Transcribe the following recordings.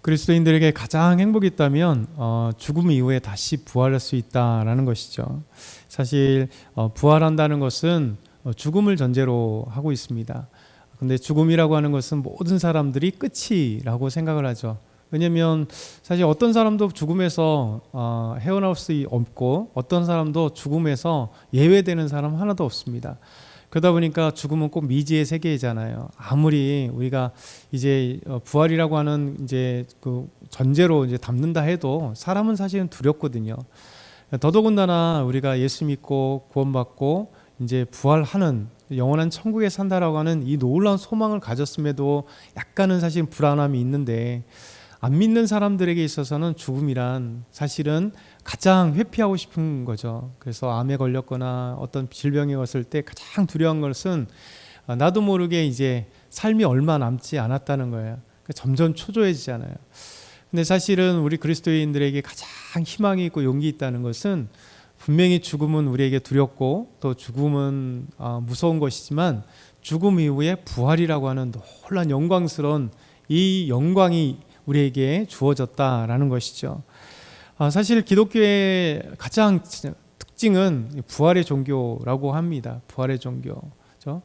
그리스도인들에게 가장 행복이 있다면 죽음 이후에 다시 부활할 수 있다라는 것이죠. 사실 부활한다는 것은 죽음을 전제로 하고 있습니다. 근데 죽음이라고 하는 것은 모든 사람들이 끝이라고 생각을 하죠. 왜냐하면 사실 어떤 사람도 죽음에서 헤어나올 수 없고 어떤 사람도 죽음에서 예외되는 사람 하나도 없습니다. 그러다 보니까 죽음은 꼭 미지의 세계잖아요. 아무리 우리가 이제 부활이라고 하는 이제 그 전제로 이제 담는다 해도 사람은 사실은 두렵거든요. 더더군다나 우리가 예수 믿고 구원받고 이제 부활하는 영원한 천국에 산다라고 하는 이 놀라운 소망을 가졌음에도 약간은 사실 불안함이 있는데, 안 믿는 사람들에게 있어서는 죽음이란 사실은 가장 회피하고 싶은 거죠. 그래서 암에 걸렸거나 어떤 질병이 왔을 때 가장 두려운 것은 나도 모르게 이제 삶이 얼마 남지 않았다는 거예요. 점점 초조해지잖아요. 근데 사실은 우리 그리스도인들에게 가장 희망이 있고 용기 있다는 것은, 분명히 죽음은 우리에게 두렵고 또 죽음은 무서운 것이지만 죽음 이후에 부활이라고 하는 놀라운 영광스러운 이 영광이 우리에게 주어졌다라는 것이죠. 사실 기독교의 가장 특징은 부활의 종교라고 합니다. 부활의 종교, 그렇죠?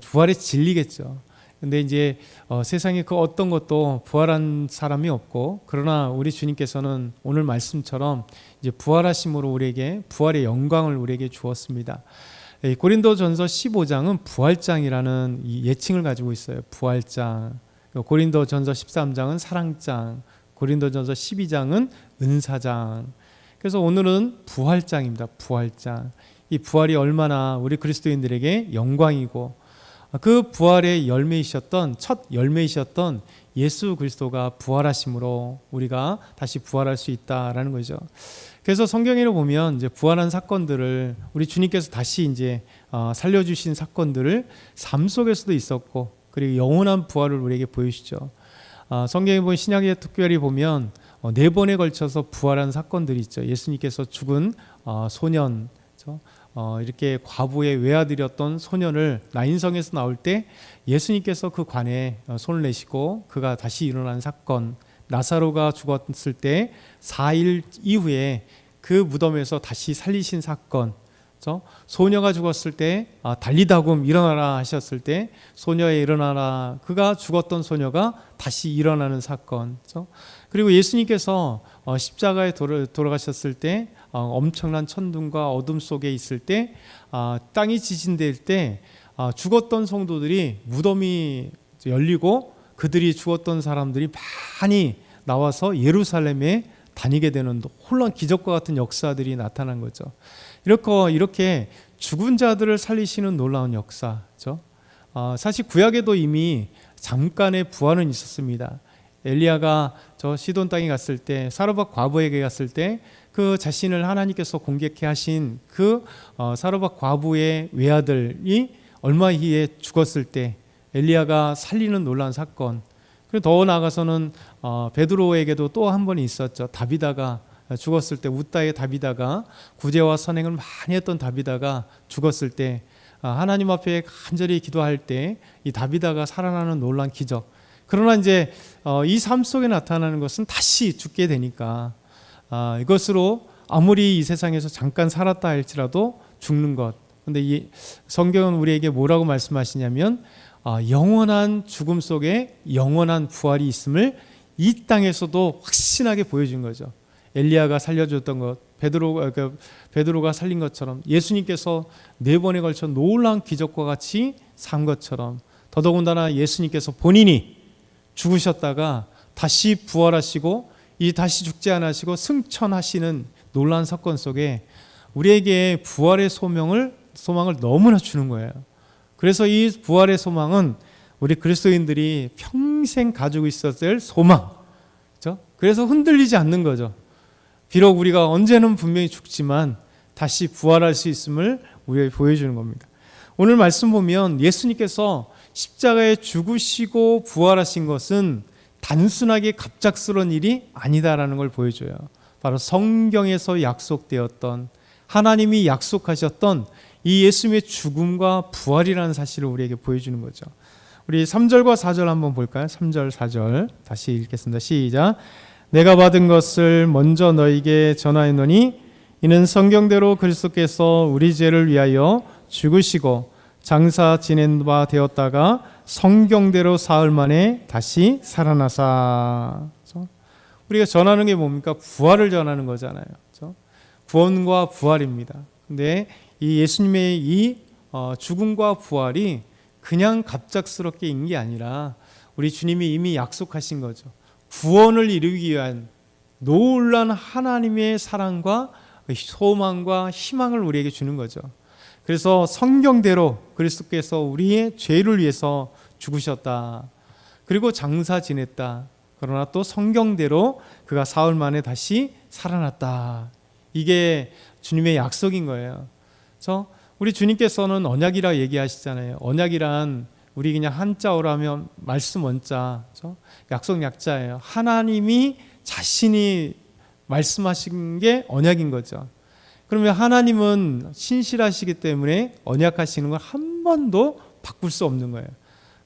부활의 진리겠죠. 근데 이제 세상에 그 어떤 것도 부활한 사람이 없고, 그러나 우리 주님께서는 오늘 말씀처럼 이제 부활하심으로 우리에게 부활의 영광을 우리에게 주었습니다. 고린도전서 15장은 부활장이라는 이 예칭을 가지고 있어요. 부활장. 고린도전서 13장은 사랑장, 고린도전서 12장은 은사장. 그래서 오늘은 부활장입니다. 부활장. 이 부활이 얼마나 우리 그리스도인들에게 영광이고, 그 부활의 열매이셨던, 첫 열매이셨던 예수 그리스도가 부활하심으로 우리가 다시 부활할 수 있다라는 거죠. 그래서 성경에 보면 이제 부활한 사건들을 우리 주님께서 다시 이제 살려주신 사건들을 삶 속에서도 있었고, 그리고 영원한 부활을 우리에게 보여주시죠. 성경에 보면 신약에 특별히 보면 4번에 걸쳐서 부활한 사건들이 있죠. 예수님께서 죽은 소년, 그렇죠? 이렇게 과부의 외아들이었던 소년을 나인성에서 나올 때 예수님께서 그 관에 손을 내시고 그가 다시 일어난 사건, 나사로가 죽었을 때 4일 이후에 그 무덤에서 다시 살리신 사건, 그렇죠? 소녀가 죽었을 때 달리다굼 일어나라 하셨을 때 소녀에 일어나라, 그가 죽었던 소녀가 다시 일어나는 사건, 그렇죠? 그리고 예수님께서 십자가에 돌아가셨을 때 엄청난 천둥과 어둠 속에 있을 때 땅이 지진될 때 죽었던 성도들이 무덤이 열리고 그들이 죽었던 사람들이 많이 나와서 예루살렘에 다니게 되는 놀라운 기적과 같은 역사들이 나타난 거죠. 이렇게 죽은 자들을 살리시는 놀라운 역사죠. 사실 구약에도 이미 잠깐의 부활은 있었습니다. 엘리야가 저 시돈 땅에 갔을 때, 사르밧 과부에게 갔을 때 그 자신을 하나님께서 공격해 하신 그 사르밧 과부의 외아들이 얼마 후에 죽었을 때 엘리야가 살리는 놀라운 사건. 그리고 더 나아가서는 베드로에게도 또 한 번이 있었죠. 다비다가 죽었을 때, 웃다의 다비다가 구제와 선행을 많이 했던 다비다가 죽었을 때 하나님 앞에 간절히 기도할 때 이 다비다가 살아나는 놀라운 기적. 그러나 이제 이 삶 속에 나타나는 것은 다시 죽게 되니까 이것으로 아무리 이 세상에서 잠깐 살았다 할지라도 죽는 것. 근데 이 성경은 우리에게 뭐라고 말씀하시냐면 영원한 죽음 속에 영원한 부활이 있음을 이 땅에서도 확신하게 보여준 거죠. 엘리야가 살려줬던 것, 베드로가 살린 것처럼 예수님께서 4번에 걸쳐 놀라운 기적과 같이 산 것처럼, 더더군다나 예수님께서 본인이 죽으셨다가 다시 부활하시고 이 다시 죽지 않으시고 승천하시는 놀라운 사건 속에 우리에게 부활의 소망을 너무나 주는 거예요. 그래서 이 부활의 소망은 우리 그리스도인들이 평생 가지고 있어야 될 소망, 그렇죠? 그래서 흔들리지 않는 거죠. 비록 우리가 언제는 분명히 죽지만 다시 부활할 수 있음을 우리에게 보여주는 겁니다. 오늘 말씀 보면 예수님께서 십자가에 죽으시고 부활하신 것은 단순하게 갑작스러운 일이 아니다라는 걸 보여줘요. 바로 성경에서 약속되었던, 하나님이 약속하셨던 이 예수님의 죽음과 부활이라는 사실을 우리에게 보여주는 거죠. 우리 3절과 4절 한번 볼까요? 3절, 4절 다시 읽겠습니다. 시작. 내가 받은 것을 먼저 너에게 전하였노니 이는 성경대로 그리스도께서 우리 죄를 위하여 죽으시고 장사 지낸 바 되었다가 성경대로 사흘 만에 다시 살아나사. 우리가 전하는 게 뭡니까? 부활을 전하는 거잖아요. 그렇죠? 구원과 부활입니다. 근데 이 예수님의 이 죽음과 부활이 그냥 갑작스럽게 인 게 아니라 우리 주님이 이미 약속하신 거죠. 구원을 이루기 위한 놀라운 하나님의 사랑과 소망과 희망을 우리에게 주는 거죠. 그래서 성경대로 그리스도께서 우리의 죄를 위해서 죽으셨다. 그리고 장사 지냈다. 그러나 또 성경대로 그가 사흘 만에 다시 살아났다. 이게 주님의 약속인 거예요. 그래서 우리 주님께서는 언약이라 얘기하시잖아요. 언약이란 우리 그냥 한자어로 하면 말씀 원자, 그렇죠? 약속 약자예요. 하나님이 자신이 말씀하신 게 언약인 거죠. 그러면 하나님은 신실하시기 때문에 언약하시는 걸 한 번도 바꿀 수 없는 거예요.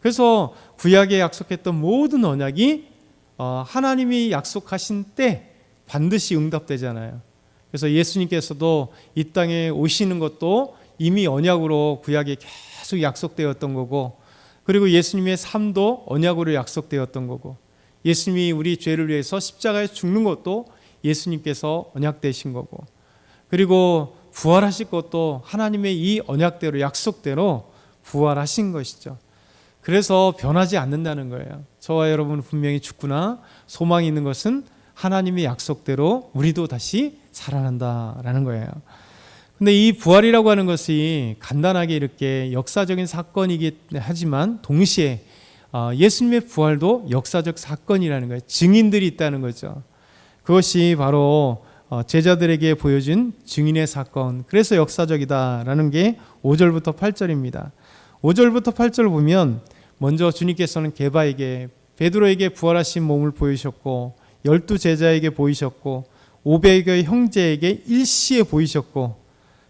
그래서 구약에 약속했던 모든 언약이 하나님이 약속하신 때 반드시 응답되잖아요. 그래서 예수님께서도 이 땅에 오시는 것도 이미 언약으로 구약에 계속 약속되었던 거고, 그리고 예수님의 삶도 언약으로 약속되었던 거고, 예수님이 우리 죄를 위해서 십자가에 죽는 것도 예수님께서 언약되신 거고, 그리고 부활하실 것도 하나님의 이 언약대로 약속대로 부활하신 것이죠. 그래서 변하지 않는다는 거예요. 저와 여러분 분명히 죽구나. 소망이 있는 것은 하나님의 약속대로 우리도 다시 살아난다라는 거예요. 근데 이 부활이라고 하는 것이 간단하게 이렇게 역사적인 사건이긴 하지만 동시에 예수님의 부활도 역사적 사건이라는 거예요. 증인들이 있다는 거죠. 그것이 바로 제자들에게 보여준 증인의 사건, 그래서 역사적이다라는 게 5절부터 8절입니다. 5절부터 8절을 보면 먼저 주님께서는 게바에게, 베드로에게 부활하신 몸을 보이셨고 12 제자에게 보이셨고 500의 형제에게 일시에 보이셨고,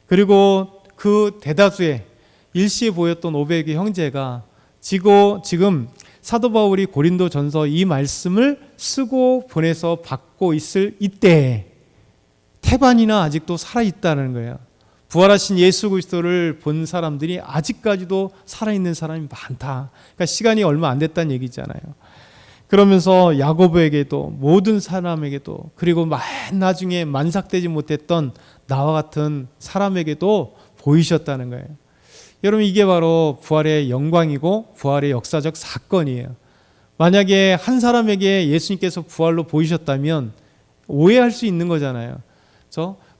그리고 그 대다수의 일시에 보였던 500의 형제가 지금 사도 바울이 고린도 전서 이 말씀을 쓰고 보내서 받고 있을 이때 태반이나 아직도 살아있다는 거예요. 부활하신 예수 그리스도를 본 사람들이 아직까지도 살아있는 사람이 많다. 그러니까 시간이 얼마 안 됐다는 얘기잖아요. 그러면서 야고보에게도, 모든 사람에게도, 그리고 맨 나중에 만삭되지 못했던 나와 같은 사람에게도 보이셨다는 거예요. 여러분, 이게 바로 부활의 영광이고 부활의 역사적 사건이에요. 만약에 한 사람에게 예수님께서 부활로 보이셨다면 오해할 수 있는 거잖아요.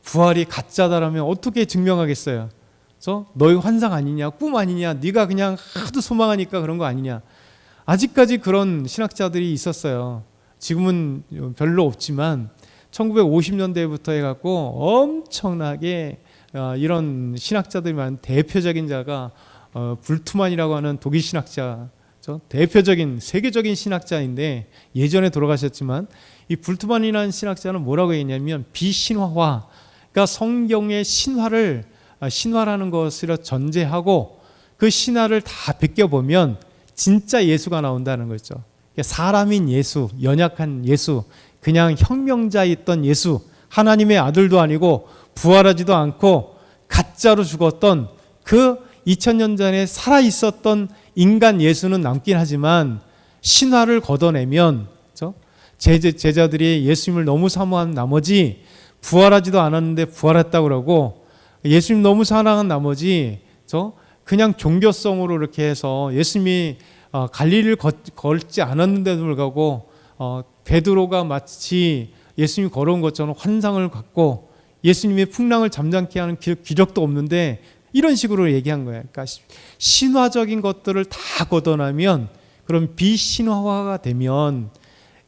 부활이 가짜다라면 어떻게 증명하겠어요? 너희 환상 아니냐, 꿈 아니냐, 네가 그냥 하도 소망하니까 그런 거 아니냐. 아직까지 그런 신학자들이 있었어요. 지금은 별로 없지만 1950년대부터 해갖고 엄청나게 이런 신학자들이 많은 대표적인 자가 불트만이라고 하는 독일 신학자, 대표적인 세계적인 신학자인데 예전에 돌아가셨지만, 이 불트만이라는 신학자는 뭐라고 했냐면 비신화화, 그러니까 성경의 신화라는 것을 전제하고 그 신화를 다 베껴보면 진짜 예수가 나온다는 거죠. 사람인 예수, 연약한 예수, 그냥 혁명자였던 예수, 하나님의 아들도 아니고 부활하지도 않고 가짜로 죽었던 그 2000년 전에 살아있었던 인간 예수는 남긴 하지만 신화를 걷어내면 제자들이 예수님을 너무 사모한 나머지 부활하지도 않았는데 부활했다고 그러고, 예수님 너무 사랑한 나머지 그냥 종교성으로 이렇게 해서 예수님이 갈릴리를 걷지 않았는데도 불구하고 베드로가 마치 예수님이 걸어온 것처럼 환상을 갖고 예수님의 풍랑을 잠잠케 하는 기적도 없는데 이런 식으로 얘기한 거예요. 그러니까 신화적인 것들을 다 걷어내면, 그럼 비신화화가 되면,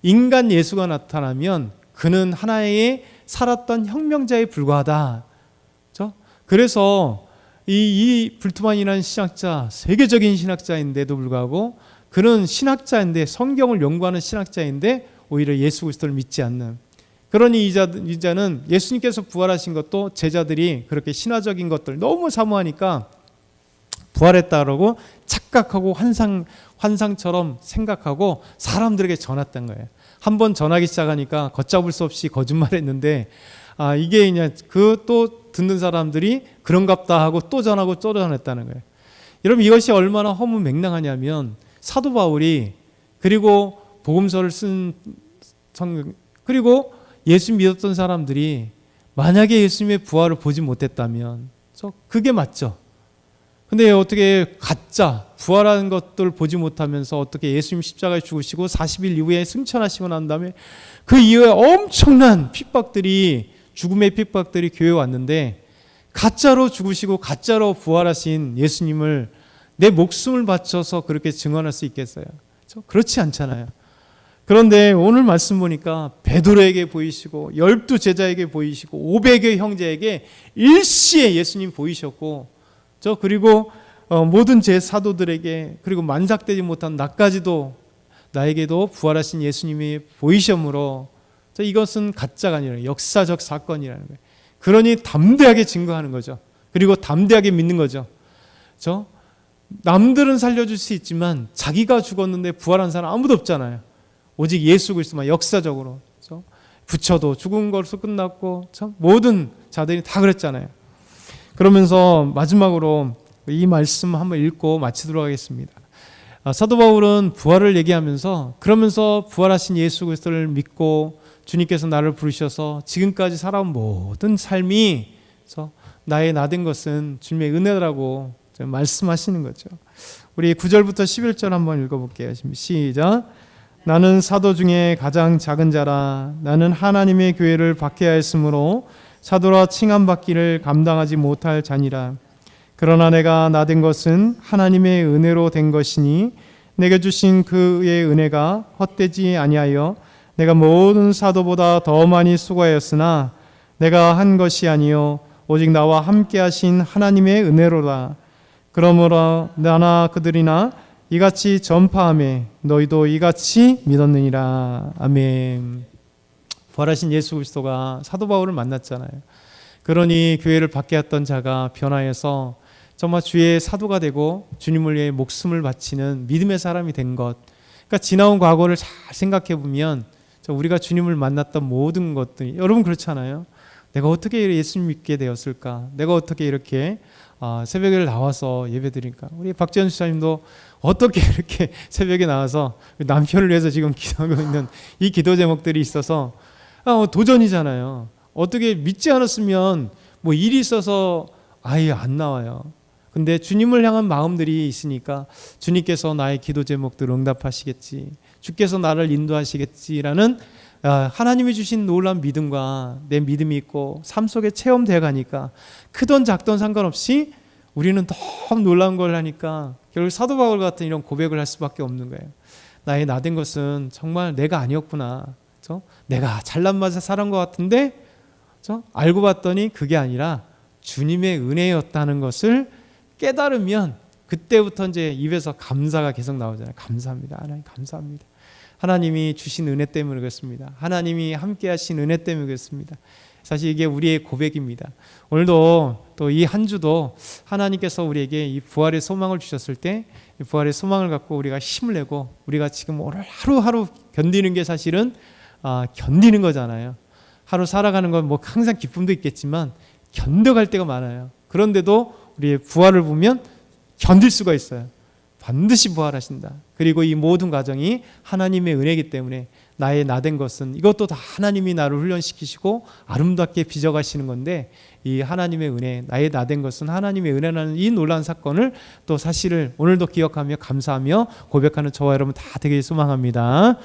인간 예수가 나타나면 그는 하나의 살았던 혁명자에 불과하다. 그래서 이 불트만이라는 신학자, 세계적인 신학자인데도 불구하고 그는 신학자인데, 성경을 연구하는 신학자인데 오히려 예수 그리스도를 믿지 않는, 그러니 이 자는 예수님께서 부활하신 것도 제자들이 그렇게 신화적인 것들 너무 사모하니까 부활했다라고 착각하고 환상처럼 생각하고 사람들에게 전했던 거예요. 한번 전하기 시작하니까 걷잡을 수 없이 거짓말했는데 이게 그냥 또 듣는 사람들이 그런갑다 하고 또 전하고 또 전했다는 거예요. 여러분 이것이 얼마나 허무맹랑하냐면 사도 바울이 그리고 복음서를 쓴 성경 그리고 예수 믿었던 사람들이 만약에 예수님의 부활을 보지 못했다면 그게 맞죠. 근데 어떻게 가짜 부활하는 것들 보지 못하면서 어떻게 예수님 십자가에 죽으시고 40일 이후에 승천하시고 난 다음에 그 이후에 엄청난 핍박들이 죽음의 핍박들이 교회에 왔는데 가짜로 죽으시고 가짜로 부활하신 예수님을 내 목숨을 바쳐서 그렇게 증언할 수 있겠어요? 그렇지 않잖아요. 그런데 오늘 말씀 보니까 베드로에게 보이시고 12 제자에게 보이시고 500의 형제에게 일시에 예수님 보이셨고 그리고 모든 제 사도들에게 그리고 만삭되지 못한 나까지도 나에게도 부활하신 예수님이 보이심으로 이것은 가짜가 아니라 역사적 사건이라는 거예요. 그러니 담대하게 증거하는 거죠. 그리고 담대하게 믿는 거죠. 남들은 살려줄 수 있지만 자기가 죽었는데 부활한 사람 아무도 없잖아요. 오직 예수 그리스도만 역사적으로 부처도 죽은 것으로 끝났고 모든 자들이 다 그랬잖아요. 그러면서 마지막으로 이 말씀 한번 읽고 마치도록 하겠습니다. 사도 바울은 부활을 얘기하면서 그러면서 부활하신 예수 그리스도를 믿고 주님께서 나를 부르셔서 지금까지 살아온 모든 삶이 나의 나된 것은 주님의 은혜라고 말씀하시는 거죠. 우리 9절부터 11절 한번 읽어볼게요. 시작. 나는 사도 중에 가장 작은 자라. 나는 하나님의 교회를 박해하였으므로 사도라 칭함받기를 감당하지 못할 자니라. 그러나 내가 나된 것은 하나님의 은혜로 된 것이니 내게 주신 그의 은혜가 헛되지 아니하여 내가 모든 사도보다 더 많이 수고하였으나 내가 한 것이 아니요 오직 나와 함께 하신 하나님의 은혜로라. 그러므로 나나 그들이나 이같이 전파하매 너희도 이같이 믿었느니라. 아멘. 부활하신 예수 그리스도가 사도 바울을 만났잖아요. 그러니 교회를 박해했던 자가 변화해서 정말 주의 사도가 되고 주님을 위해 목숨을 바치는 믿음의 사람이 된 것. 그러니까 지나온 과거를 잘 생각해 보면 우리가 주님을 만났던 모든 것들이 여러분 그렇잖아요. 내가 어떻게 예수님 믿게 되었을까? 내가 어떻게 이렇게 새벽에 나와서 예배드릴까? 우리 박지현 수사님도 어떻게 이렇게 새벽에 나와서 남편을 위해서 지금 기도하고 있는 이 기도 제목들이 있어서 도전이잖아요. 어떻게 믿지 않았으면 뭐 일이 있어서 아예 안 나와요. 근데 주님을 향한 마음들이 있으니까 주님께서 나의 기도 제목들을 응답하시겠지. 주께서 나를 인도하시겠지라는 하나님이 주신 놀라운 믿음과 내 믿음이 있고 삶 속에 체험되어 가니까 크던 작던 상관없이 우리는 너무 놀라운 걸 하니까 결국 사도 바울 같은 이런 고백을 할 수밖에 없는 거예요. 나의 나된 것은 정말 내가 아니었구나. 내가 잘난 맛에 살은 것 같은데 알고 봤더니 그게 아니라 주님의 은혜였다는 것을 깨달으면 그때부터 이제 입에서 감사가 계속 나오잖아요. 감사합니다. 하나님 감사합니다. 하나님이 주신 은혜 때문에 그렇습니다. 하나님이 함께 하신 은혜 때문에 그렇습니다. 사실 이게 우리의 고백입니다. 오늘도 또 이 한 주도 하나님께서 우리에게 이 부활의 소망을 주셨을 때 부활의 소망을 갖고 우리가 힘을 내고 우리가 지금 오늘 하루하루 견디는 게 사실은 견디는 거잖아요. 하루 살아가는 건 뭐 항상 기쁨도 있겠지만 견뎌갈 때가 많아요. 그런데도 우리의 부활을 보면 견딜 수가 있어요. 반드시 부활하신다. 그리고 이 모든 과정이 하나님의 은혜이기 때문에 나의 나된 것은 이것도 다 하나님이 나를 훈련시키시고 아름답게 빚어가시는 건데 이 하나님의 은혜, 나의 나된 것은 하나님의 은혜라는 이 놀라운 사건을 또 사실을 오늘도 기억하며 감사하며 고백하는 저와 여러분 다 되길 소망합니다.